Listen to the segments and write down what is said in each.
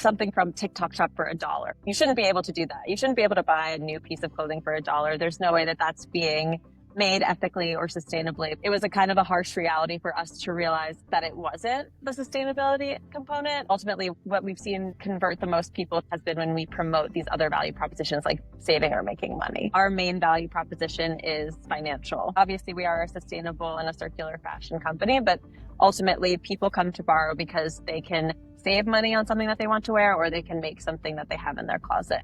something from TikTok shop for $1. You shouldn't be able to do that. You shouldn't be able to buy a new piece of clothing for $1. There's no way that that's being made ethically or sustainably. It was a kind of a harsh reality for us to realize that it wasn't the sustainability component. Ultimately, what we've seen convert the most people has been when we promote these other value propositions like saving or making money. Our main value proposition is financial. Obviously, we are a sustainable and a circular fashion company, but ultimately people come to Baro because they can save money on something that they want to wear, or they can make something that they have in their closet.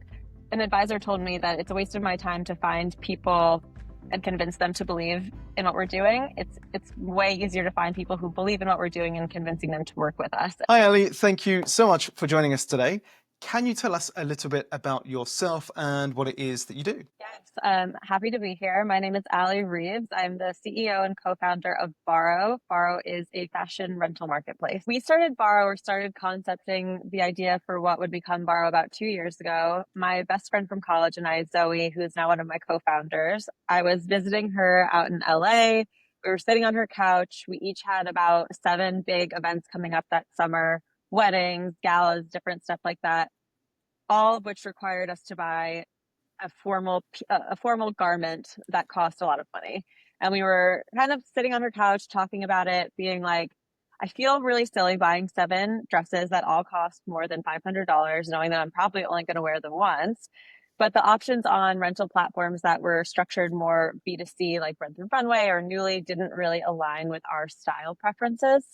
An advisor told me that it's a waste of my time to find people and convince them to believe in what we're doing. It's way easier to find people who believe in what we're doing and convincing them to work with us. Hi, Allie. Thank you so much for joining us today. Can you tell us a little bit about yourself and what it is that you do? Yes, happy to be here. My name is Allie Reeves. I'm the CEO and co-founder of Baro. Baro is a fashion rental marketplace. We started Baro, or started concepting the idea for what would become Baro about 2 years ago. My best friend from college and I, Zoe, who is now one of my co-founders, I was visiting her out in LA. We were sitting on her couch. We each had about 7 big events coming up that summer. Weddings, galas, different stuff like that, all of which required us to buy a formal garment that cost a lot of money. And we were kind of sitting on her couch talking about it, being like, I feel really silly buying 7 dresses that all cost more than $500, knowing that I'm probably only going to wear them once. But the options on rental platforms that were structured more B2C, like Rent the Runway or Nuuly, didn't really align with our style preferences.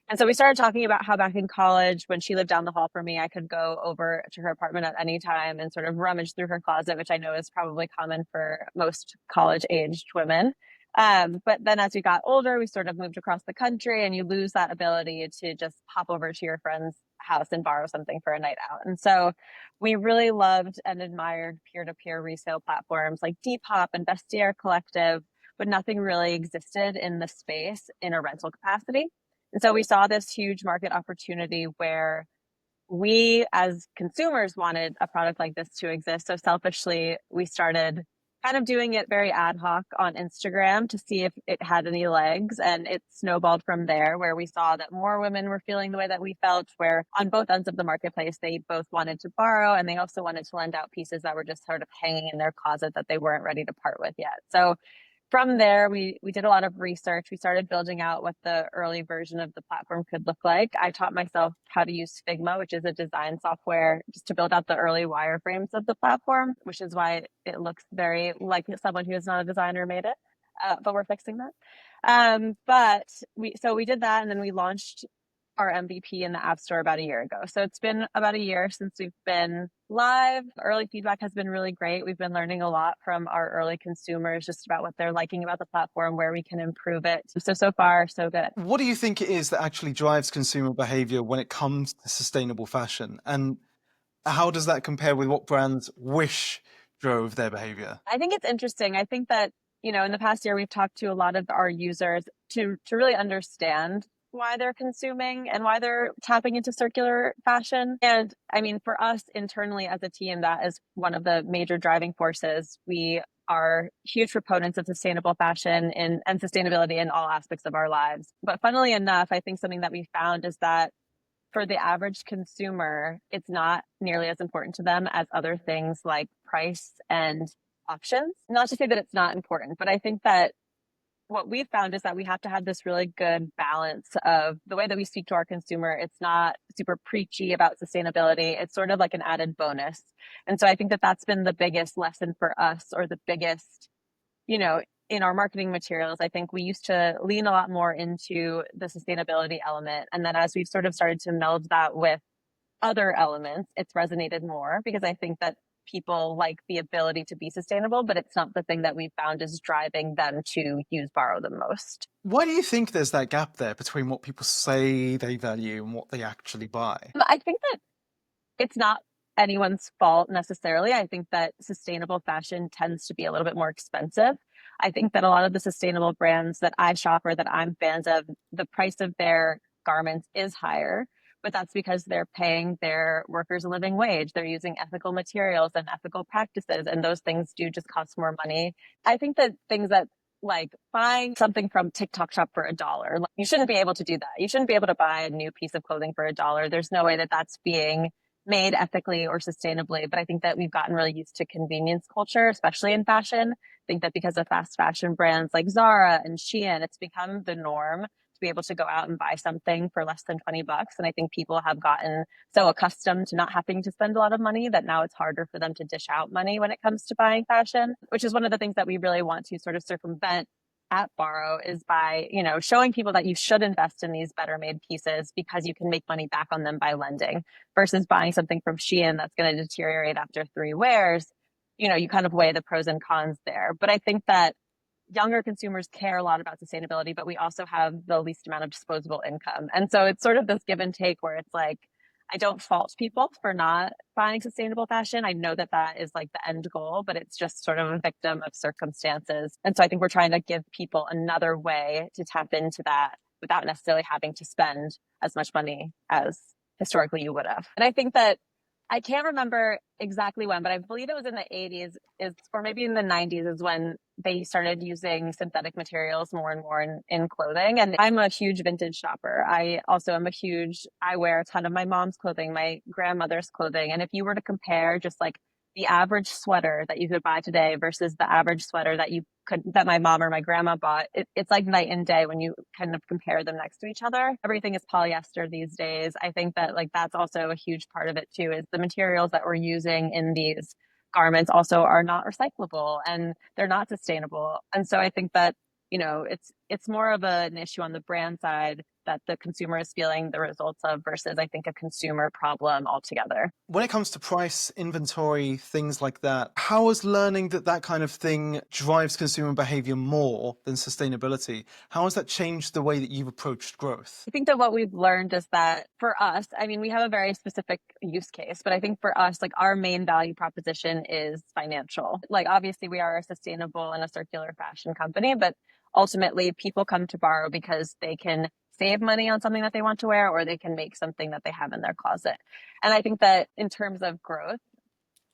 And so we started talking about how back in college, when she lived down the hall from me, I could go over to her apartment at any time and sort of rummage through her closet, which I know is probably common for most college-aged women. But then as we got older, we sort of moved across the country, and you lose that ability to just pop over to your friend's house and borrow something for a night out. And so we really loved and admired peer-to-peer resale platforms like Depop and Vestiaire Collective, but nothing really existed in the space in a rental capacity. And so we saw this huge market opportunity where we as consumers wanted a product like this to exist. So selfishly, we started kind of doing it very ad hoc on Instagram to see if it had any legs. And it snowballed from there, where we saw that more women were feeling the way that we felt, where on both ends of the marketplace, they both wanted to borrow and they also wanted to lend out pieces that were just sort of hanging in their closet that they weren't ready to part with yet. So from there, we did a lot of research. We started building out what the early version of the platform could look like. I taught myself how to use Figma, which is a design software, just to build out the early wireframes of the platform, which is why it looks very like someone who is not a designer made it. But we're fixing that. But we did that, and then we launched our MVP in the App Store about a year ago. So it's been about a year since we've been live. Early feedback has been really great. We've been learning a lot from our early consumers just about what they're liking about the platform, where we can improve it. So far, so good. What do you think it is that actually drives consumer behavior when it comes to sustainable fashion? And how does that compare with what brands wish drove their behavior? I think it's interesting. I think that, in the past year, we've talked to a lot of our users to really understand why they're consuming and why they're tapping into circular fashion. And I mean, for us internally as a team, that is one of the major driving forces. We are huge proponents of sustainable fashion and sustainability in all aspects of our lives. But funnily enough, I think something that we found is that for the average consumer, it's not nearly as important to them as other things like price and options. Not to say that it's not important, but I think that what we've found is that we have to have this really good balance of the way that we speak to our consumer. It's not super preachy about sustainability. It's sort of like an added bonus. And so I think that that's been the biggest lesson for us, or the biggest, in our marketing materials. I think we used to lean a lot more into the sustainability element. And then as we've sort of started to meld that with other elements, it's resonated more, because I think that people like the ability to be sustainable, but it's not the thing that we found is driving them to use Baro the most. Why do you think there's that gap there between what people say they value and what they actually buy? I think that it's not anyone's fault necessarily. I think that sustainable fashion tends to be a little bit more expensive. I think that a lot of the sustainable brands that I shop or that I'm fans of, the price of their garments is higher, but that's because they're paying their workers a living wage. They're using ethical materials and ethical practices, and those things do just cost more money. I think that things that, like buying something from TikTok shop for $1, you shouldn't be able to do that. You shouldn't be able to buy a new piece of clothing for $1. There's no way that that's being made ethically or sustainably. But I think that we've gotten really used to convenience culture, especially in fashion. I think that because of fast fashion brands like Zara and Shein, it's become the norm to be able to go out and buy something for less than $20. And I think people have gotten so accustomed to not having to spend a lot of money that now it's harder for them to dish out money when it comes to buying fashion, which is one of the things that we really want to sort of circumvent at Baro is by, showing people that you should invest in these better made pieces because you can make money back on them by lending versus buying something from Shein that's going to deteriorate after 3 wears. You kind of weigh the pros and cons there. But I think that younger consumers care a lot about sustainability, but we also have the least amount of disposable income. And so it's sort of this give and take where it's like, I don't fault people for not buying sustainable fashion. I know that that is like the end goal, but it's just sort of a victim of circumstances. And so I think we're trying to give people another way to tap into that without necessarily having to spend as much money as historically you would have. And I think that I can't remember exactly when, but I believe it was in the 80s or maybe in the 90s is when they started using synthetic materials more and more in clothing. And I'm a huge vintage shopper. I also am I wear a ton of my mom's clothing, my grandmother's clothing. And if you were to compare just like the average sweater that you could buy today versus the average sweater that my mom or my grandma bought, it's like night and day when you kind of compare them next to each other. Everything is polyester these days. I think that like that's also a huge part of it too, is the materials that we're using in these garments also are not recyclable and they're not sustainable. And so I think that, it's more of an issue on the brand side that the consumer is feeling the results of versus I think a consumer problem altogether. When it comes to price, inventory, things like that, how has learning that kind of thing drives consumer behavior more than sustainability? How has that changed the way that you've approached growth? I think that what we've learned is that for us, I mean, we have a very specific use case, but I think for us, like our main value proposition is financial. Like obviously we are a sustainable and a circular fashion company, but ultimately people come to Baro because they can save money on something that they want to wear or they can make something that they have in their closet. And I think that in terms of growth,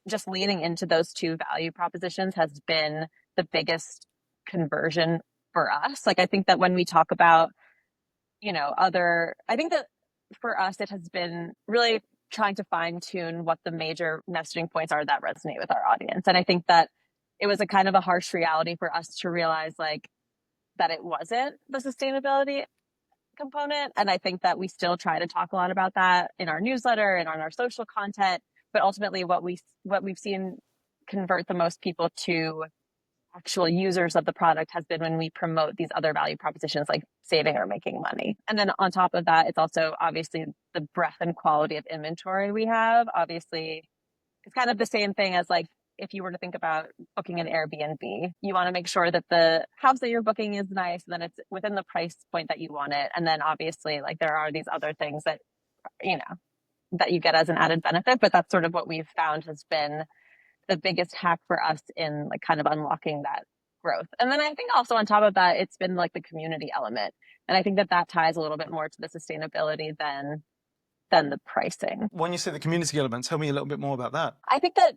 just leaning into those two value propositions has been the biggest conversion for us. Like I think that when we talk about I think that for us, it has been really trying to fine tune what the major messaging points are that resonate with our audience. And I think that it was a kind of a harsh reality for us to realize like that it wasn't the sustainability component. And I think that we still try to talk a lot about that in our newsletter and on our social content. But ultimately what we've seen convert the most people to actual users of the product has been when we promote these other value propositions like saving or making money. And then on top of that, it's also obviously the breadth and quality of inventory we have. Obviously, it's kind of the same thing as like if you were to think about booking an Airbnb, you want to make sure that the house that you're booking is nice and then it's within the price point that you want it. And then obviously like there are these other things that, that you get as an added benefit, but that's sort of what we've found has been the biggest hack for us in like kind of unlocking that growth. And then I think also on top of that, it's been like the community element. And I think that that ties a little bit more to the sustainability than the pricing. When you say the community element, tell me a little bit more about that. I think that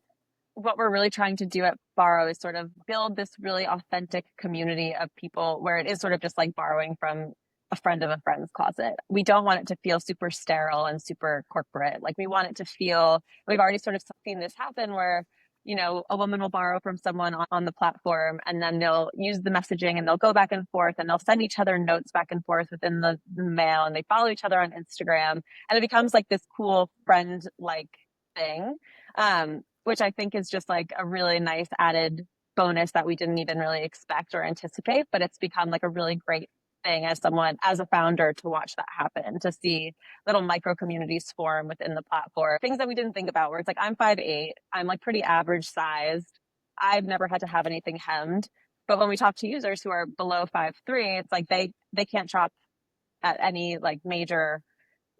what we're really trying to do at Baro is sort of build this really authentic community of people where it is sort of just like borrowing from a friend of a friend's closet. We don't want it to feel super sterile and super corporate. Like we want it to feel, we've already sort of seen this happen where a woman will borrow from someone on the platform and then they'll use the messaging and they'll go back and forth and they'll send each other notes back and forth within the mail and they follow each other on Instagram and it becomes like this cool friend like thing, which I think is just like a really nice added bonus that we didn't even really expect or anticipate, but it's become like a really great thing as a founder to watch that happen, to see little micro communities form within the platform. Things that we didn't think about where it's like, I'm 5'8", I'm like pretty average sized. I've never had to have anything hemmed. But when we talk to users who are below 5'3", it's like they can't shop at any like major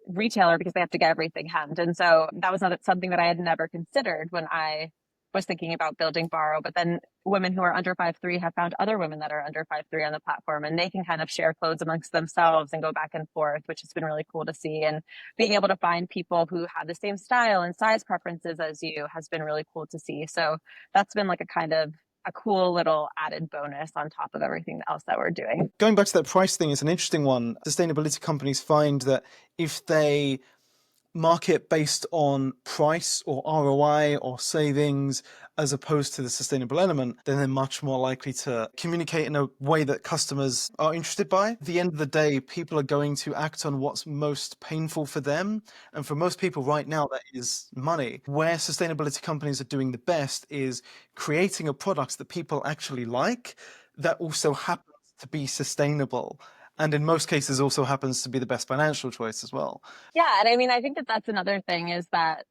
retailer because they have to get everything hemmed. And so that was not something that I had never considered when I was thinking about building Baro, but then women who are under 5'3" have found other women that are under 5'3" on the platform and they can kind of share clothes amongst themselves and go back and forth, which has been really cool to see. And being able to find people who have the same style and size preferences as you has been really cool to see. So that's been like a kind of a cool little added bonus on top of everything else that we're doing. Going back to that price thing, it's an interesting one. Sustainability companies find that if they market based on price or ROI or savings as opposed to the sustainable element, then they're much more likely to communicate in a way that customers are interested by. At the end of the day, people are going to act on what's most painful for them. And for most people right now, that is money. Where sustainability companies are doing the best is creating a product that people actually like that also happens to be sustainable. And in most cases also happens to be the best financial choice as well. Yeah. And I mean, I think that that's another thing is that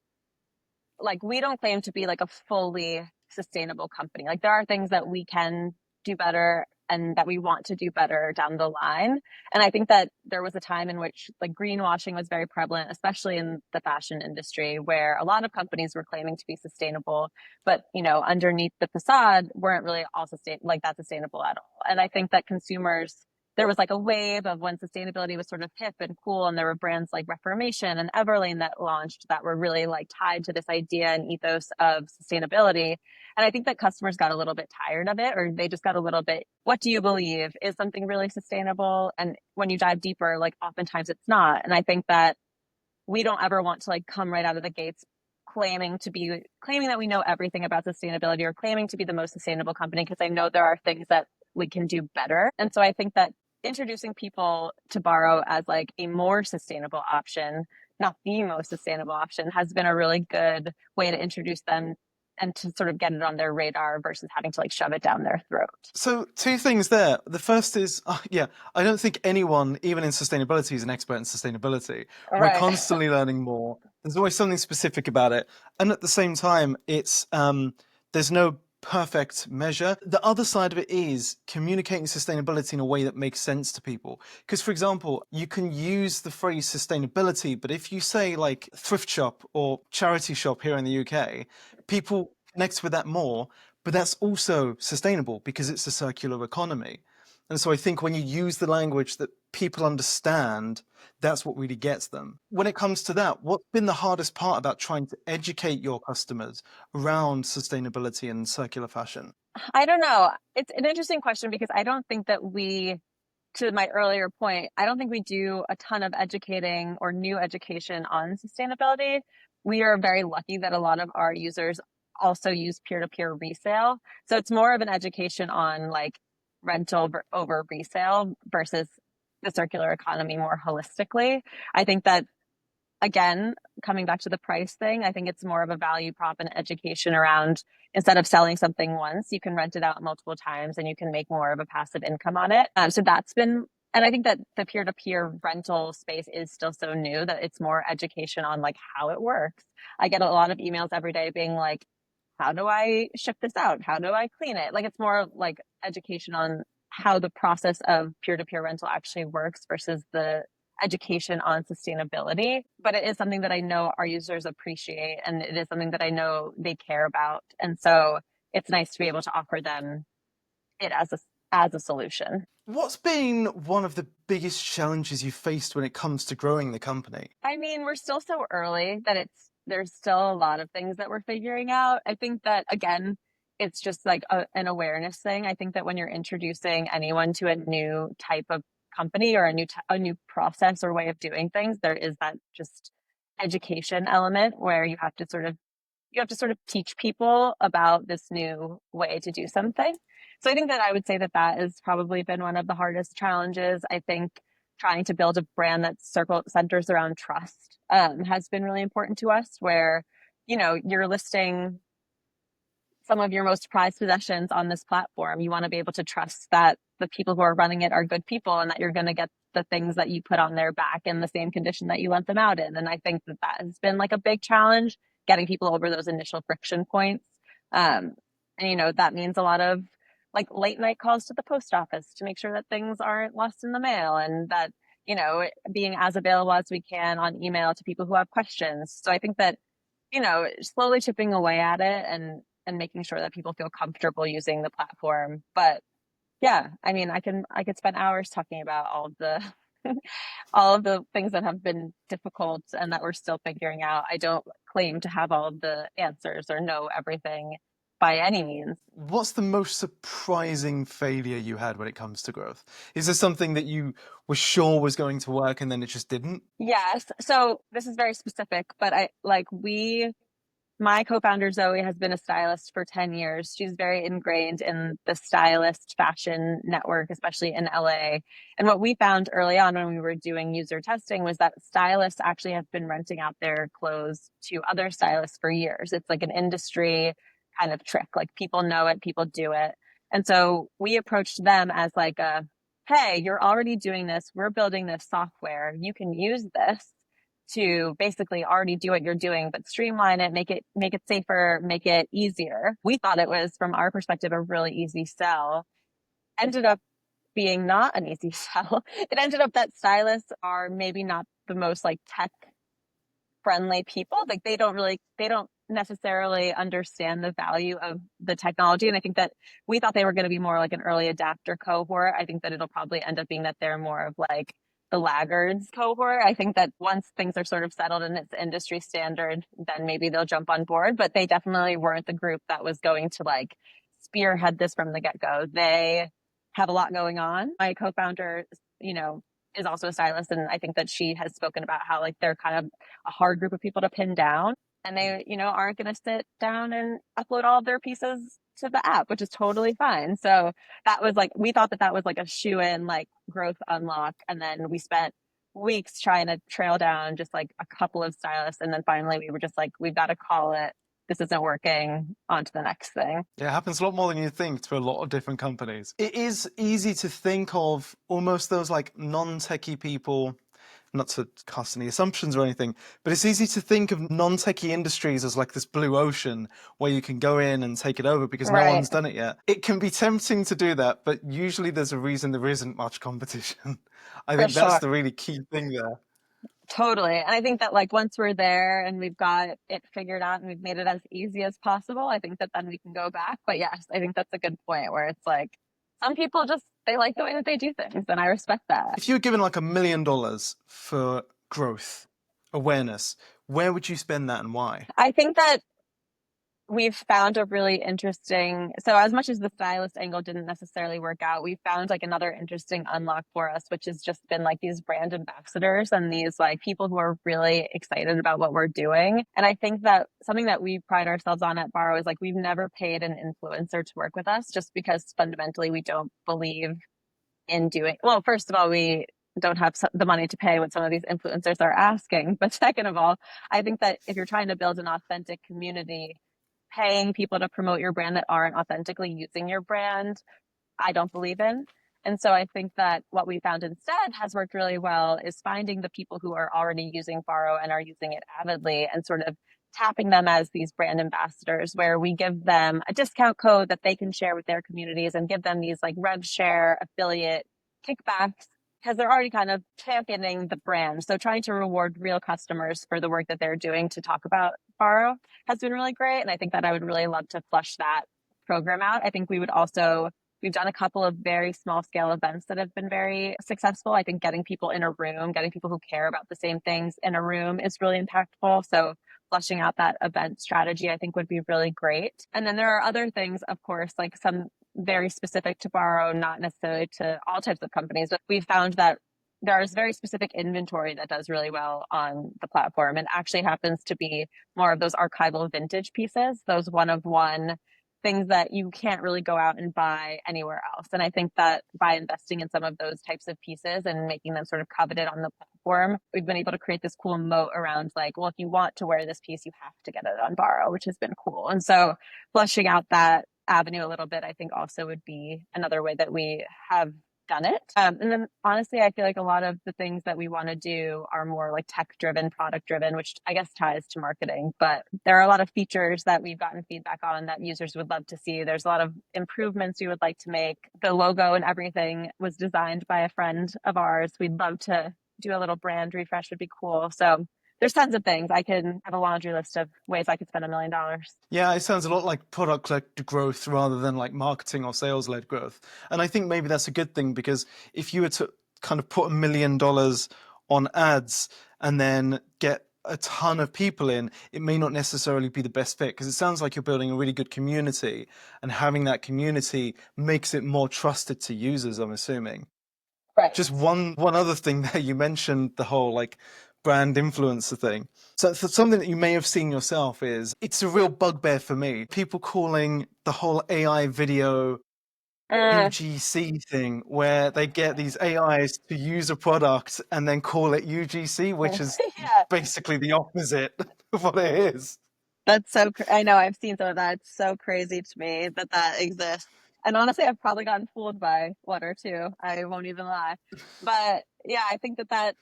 like we don't claim to be like a fully sustainable company. Like there are things that we can do better and that we want to do better down the line. And I think that there was a time in which like greenwashing was very prevalent, especially in the fashion industry, where a lot of companies were claiming to be sustainable, but you know, underneath the facade weren't really all like that sustainable at all. And I think that consumers there was like a wave of when sustainability was sort of hip and cool, and there were brands like Reformation and Everlane that launched that were really like tied to this idea and ethos of sustainability. And I think that customers got a little bit tired of it, or they just got a little bit, what do you believe? Is something really sustainable? And when you dive deeper, like oftentimes it's not. And I think that we don't ever want to like come right out of the gates claiming that we know everything about sustainability or claiming to be the most sustainable company, because I know there are things that we can do better. And so I think that introducing people to Baro as like a more sustainable option, not the most sustainable option, has been a really good way to introduce them and to sort of get it on their radar versus having to like shove it down their throat. So, two things there. The first is, yeah, I don't think anyone, even in sustainability, is an expert in sustainability. All We're right. constantly learning more. There's always something specific about it, and at the same time, it's there's no perfect measure. The other side of it is communicating sustainability in a way that makes sense to people. Because, for example, you can use the phrase sustainability, but if you say like thrift shop or charity shop here in the UK, people connect with that more. But that's also sustainable because it's a circular economy. And so I think when you use the language that people understand, that's what really gets them. When it comes to that, what's been the hardest part about trying to educate your customers around sustainability and circular fashion? I don't know. It's an interesting question because I don't think that to my earlier point, I don't think we do a ton of educating or new education on sustainability. We are very lucky that a lot of our users also use peer-to-peer resale. So it's more of an education on like over resale versus the circular economy more holistically. I think that again, coming back to the price thing, I think it's more of a value prop and education around instead of selling something once, you can rent it out multiple times and you can make more of a passive income on it. So that's been, and I think that the peer to peer rental space is still so new that it's more education on like how it works. I get a lot of emails every day being like, how do I ship this out? How do I clean it? Like it's more like education on how the process of peer to peer rental actually works versus the education on sustainability, but it is something that I know our users appreciate and it is something that I know they care about. And so it's nice to be able to offer them it as a solution. What's been one of the biggest challenges you faced when it comes to growing the company? I mean, we're still so early that there's still a lot of things that we're figuring out. I think that again, it's just like an awareness thing. I think that when you're introducing anyone to a new type of company or a new process or way of doing things, there is that just education element where you have to sort of teach people about this new way to do something. So I think that I would say that that has probably been one of the hardest challenges. I think trying to build a brand that centers around trust has been really important to us, where, you know, you're listing some of your most prized possessions on this platform. You want to be able to trust that the people who are running it are good people and that you're going to get the things that you put on their back in the same condition that you lent them out in. And I think that that has been like a big challenge, getting people over those initial friction points. And, you know, that means a lot of like late night calls to the post office to make sure that things aren't lost in the mail and that, you know, being as available as we can on email to people who have questions. So I think that, you know, slowly chipping away at it and making sure that people feel comfortable using the platform. But yeah, I mean, I could spend hours talking about all of the all of the things that have been difficult and that we're still figuring out. I don't claim to have all of the answers or know everything. by any means. What's the most surprising failure you had when it comes to growth? Is there something that you were sure was going to work and then it just didn't? Yes. So this is very specific, but my co-founder Zoe has been a stylist for 10 years. She's very ingrained in the stylist fashion network, especially in LA. And what we found early on when we were doing user testing was that stylists actually have been renting out their clothes to other stylists for years. It's like an industry kind of trick. Like people know it, people do it. And so we approached them as like a, hey, you're already doing this. We're building this software. You can use this to basically already do what you're doing, but streamline it, make it safer, make it easier. We thought it was, from our perspective, a really easy sell. Ended up being not an easy sell. It ended up that stylists are maybe not the most like tech friendly people. Like they don't necessarily understand the value of the technology. And I think that we thought they were going to be more like an early adapter cohort. I think that it'll probably end up being that they're more of like the laggards cohort. I think that once things are sort of settled and it's industry standard, then maybe they'll jump on board. But they definitely weren't the group that was going to like spearhead this from the get-go. They have a lot going on. My co-founder, is also a stylist, and I think that she has spoken about how like they're kind of a hard group of people to pin down, and they aren't going to sit down and upload all of their pieces to the app, which is totally fine. So that was like, we thought that was like a shoe-in like growth unlock, and then we spent weeks trying to trail down just like a couple of stylists, and then finally we were just like, we've got to call it. This isn't working, on to the next thing. Yeah, it happens a lot more than you think to a lot of different companies. It is easy to think of almost those like non-techie people, not to cast any assumptions or anything, but it's easy to think of non-techie industries as like this blue ocean where you can go in and take it over because no one's done it yet. It can be tempting to do that, but usually there's a reason there isn't much competition. I think that's the really key thing there. Totally. And I think that like once we're there and we've got it figured out and we've made it as easy as possible, I think that then we can go back. But yes, I think that's a good point where it's like some people just, they like the way that they do things, and I respect that. If you were given like $1 million for growth, awareness, where would you spend that and why? I think that we've found a really interesting, so as much as the stylist angle didn't necessarily work out, we found like another interesting unlock for us, which has just been like these brand ambassadors and these like people who are really excited about what we're doing. And I think that something that we pride ourselves on at Baro is like we've never paid an influencer to work with us, just because fundamentally we don't believe in doing, well, first of all, we don't have the money to pay what some of these influencers are asking. But second of all, I think that if you're trying to build an authentic community, paying people to promote your brand that aren't authentically using your brand, I don't believe in. And so I think that what we found instead has worked really well is finding the people who are already using Baro and are using it avidly and sort of tapping them as these brand ambassadors, where we give them a discount code that they can share with their communities and give them these like rev share affiliate kickbacks, because they're already kind of championing the brand. So trying to reward real customers for the work that they're doing to talk about Baro has been really great. And I think that I would really love to flush that program out. I think we've done a couple of very small scale events that have been very successful. I think getting people in a room, getting people who care about the same things in a room is really impactful. So flushing out that event strategy, I think would be really great. And then there are other things, of course, like some very specific to Baro, not necessarily to all types of companies, but we found that there's very specific inventory that does really well on the platform, and actually happens to be more of those archival vintage pieces, those one of one things that you can't really go out and buy anywhere else. And I think that by investing in some of those types of pieces and making them sort of coveted on the platform, we've been able to create this cool moat around like, well, if you want to wear this piece, you have to get it on Baro, which has been cool. And so flushing out that avenue a little bit, I think also would be another way that we have done it. And then honestly, I feel like a lot of the things that we want to do are more like tech driven, product driven, which I guess ties to marketing. But there are a lot of features that we've gotten feedback on that users would love to see. There's a lot of improvements we would like to make. The logo and everything was designed by a friend of ours. We'd love to do a little brand refresh, would be cool. So there's tons of things. I can have a laundry list of ways I could spend $1 million. Yeah, it sounds a lot like product-led growth rather than like marketing or sales-led growth. And I think maybe that's a good thing, because if you were to kind of put $1 million on ads and then get a ton of people in, it may not necessarily be the best fit, because it sounds like you're building a really good community, and having that community makes it more trusted to users, I'm assuming. Right. Just one other thing there, you mentioned the whole like brand influencer thing. So something that you may have seen yourself is, it's a real bugbear for me. People calling the whole AI video Uh, UGC thing, where they get these AIs to use a product and then call it UGC, which is yeah, basically the opposite of what it is. that's so, I know I've seen some of that. It's so crazy to me that that exists. And honestly, I've probably gotten fooled by one or two. I won't even lie. But yeah, I think that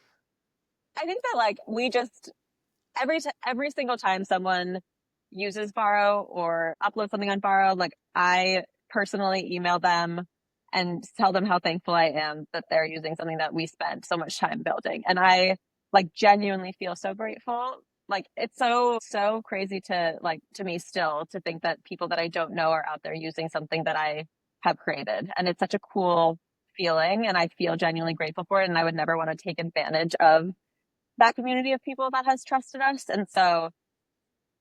like we just, every single time someone uses Baro or uploads something on Baro, like I personally email them and tell them how thankful I am that they're using something that we spent so much time building. And I like genuinely feel so grateful. Like it's so crazy to like to me still to think that people that I don't know are out there using something that I have created. And it's such a cool feeling and I feel genuinely grateful for it. And I would never want to take advantage of that community of people that has trusted us. And so,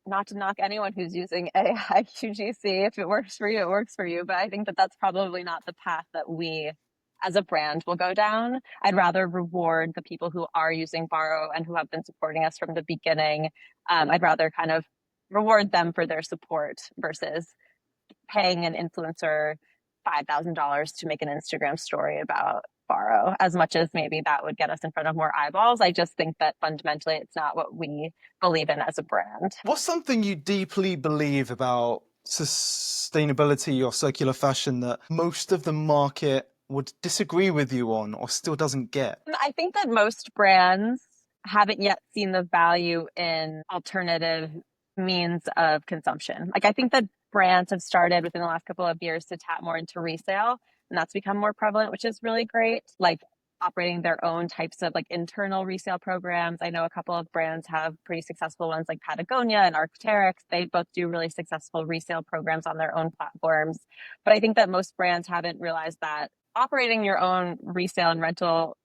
not to knock anyone who's using AI QGC, if it works for you, it works for you. But I think that that's probably not the path that we as a brand will go down. I'd rather reward the people who are using Baro and who have been supporting us from the beginning. I'd rather kind of reward them for their support versus paying an influencer $5,000 to make an Instagram story about Baro, as much as maybe that would get us in front of more eyeballs. I just think that fundamentally it's not what we believe in as a brand. What's something you deeply believe about sustainability or circular fashion that most of the market would disagree with you on, or still doesn't get? I think that most brands haven't yet seen the value in alternative means of consumption. Like I think that brands have started within the last couple of years to tap more into resale, and that's become more prevalent, which is really great. Like operating their own types of like internal resale programs. I know a couple of brands have pretty successful ones like Patagonia and Arc'teryx. They both do really successful resale programs on their own platforms. But I think that most brands haven't realized that operating your own resale and rental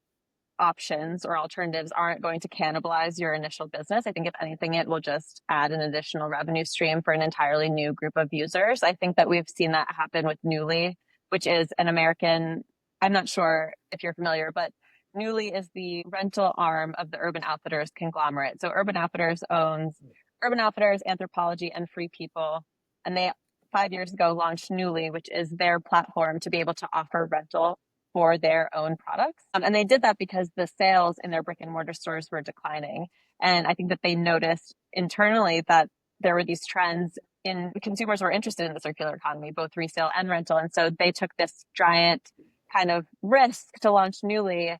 options or alternatives aren't going to cannibalize your initial business. I think if anything, it will just add an additional revenue stream for an entirely new group of users. I think that we've seen that happen with Newly, which is an American, I'm not sure if you're familiar, but Newly is the rental arm of the Urban Outfitters conglomerate. So Urban Outfitters owns Urban Outfitters, Anthropologie, and Free People. And they 5 years ago launched Newly, which is their platform to be able to offer rental for their own products. And they did that because the sales in their brick and mortar stores were declining. And I think that they noticed internally that there were these trends in consumers were interested in the circular economy, both resale and rental. And so they took this giant kind of risk to launch Newly.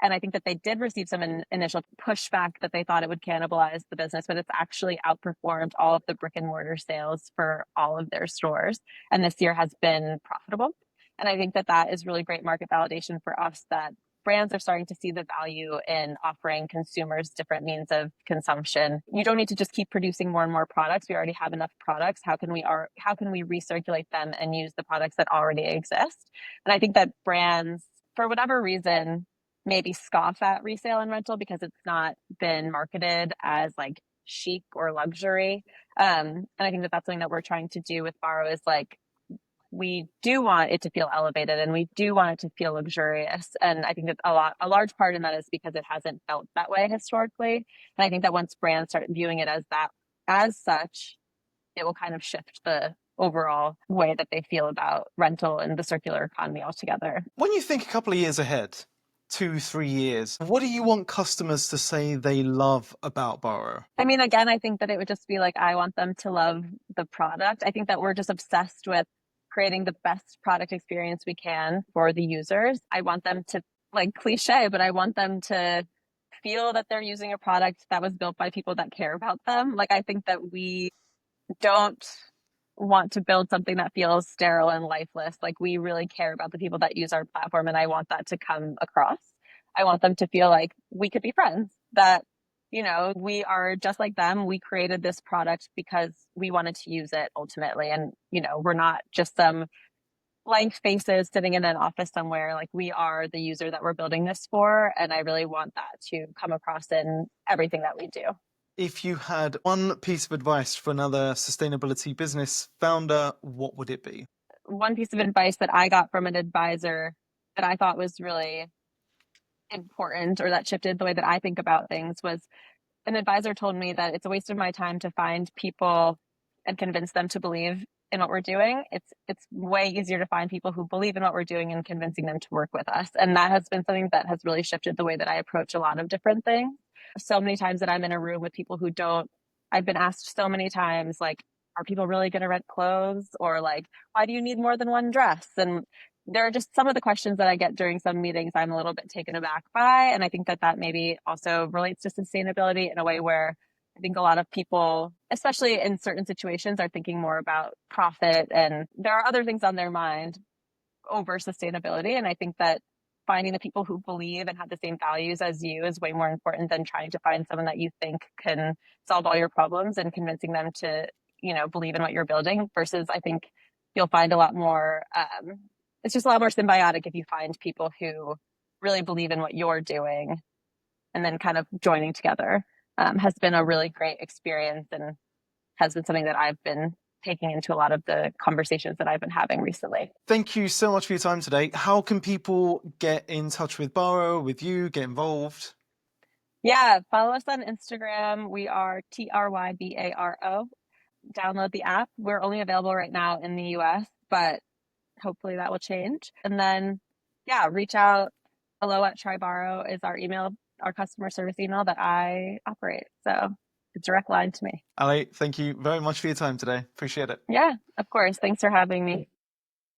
And I think that they did receive some initial pushback that they thought it would cannibalize the business, but it's actually outperformed all of the brick and mortar sales for all of their stores. And this year has been profitable. And I think that that is really great market validation for us that brands are starting to see the value in offering consumers different means of consumption. You don't need to just keep producing more and more products. We already have enough products. How can we recirculate them and use the products that already exist? And I think that brands, for whatever reason, maybe scoff at resale and rental because it's not been marketed as like chic or luxury. And I think that that's something that we're trying to do with Baro is like we do want it to feel elevated and we do want it to feel luxurious. And I think that a large part in that is because it hasn't felt that way historically. And I think that once brands start viewing it as that, as such, it will kind of shift the overall way that they feel about rental and the circular economy altogether. When you think a couple of years ahead, 2, 3 years, what do you want customers to say they love about Baro? I mean, again, I think that it would just be like, I want them to love the product. I think that we're just obsessed with creating the best product experience we can for the users. I want them to, like cliche, but I want them to feel that they're using a product that was built by people that care about them. Like, I think that we don't want to build something that feels sterile and lifeless. Like, we really care about the people that use our platform, and I want that to come across. I want them to feel like we could be friends, that, we are just like them. We created this product because we wanted to use it ultimately. And, we're not just some blank faces sitting in an office somewhere. Like, we are the user that we're building this for. And I really want that to come across in everything that we do. If you had one piece of advice for another sustainability business founder, what would it be? One piece of advice that I got from an advisor that I thought was really important or that shifted the way that I think about things was an advisor told me that it's a waste of my time to find people and convince them to believe in what we're doing. It's way easier to find people who believe in what we're doing and convincing them to work with us. And that has been something that has really shifted the way that I approach a lot of different things. So many times that I'm in a room with people who don't, I've been asked so many times, like, are people really going to rent clothes? Or like, why do you need more than one dress? And there are just some of the questions that I get during some meetings I'm a little bit taken aback by. And I think that that maybe also relates to sustainability in a way where I think a lot of people, especially in certain situations, are thinking more about profit and there are other things on their mind over sustainability. And I think that finding the people who believe and have the same values as you is way more important than trying to find someone that you think can solve all your problems and convincing them to, believe in what you're building versus I think you'll find a lot more, it's just a lot more symbiotic if you find people who really believe in what you're doing and then kind of joining together has been a really great experience and has been something that I've been taking into a lot of the conversations that I've been having recently. Thank you so much for your time today. How can people get in touch with Baro, with you, get involved? Yeah, follow us on Instagram. We are TRYBARO. Download the app. We're only available right now in the US, but hopefully that will change. And then, yeah, reach out. Hello@Tribaro is our email, our customer service email that I operate. So a direct line to me. Allie, thank you very much for your time today. Appreciate it. Yeah, of course. Thanks for having me.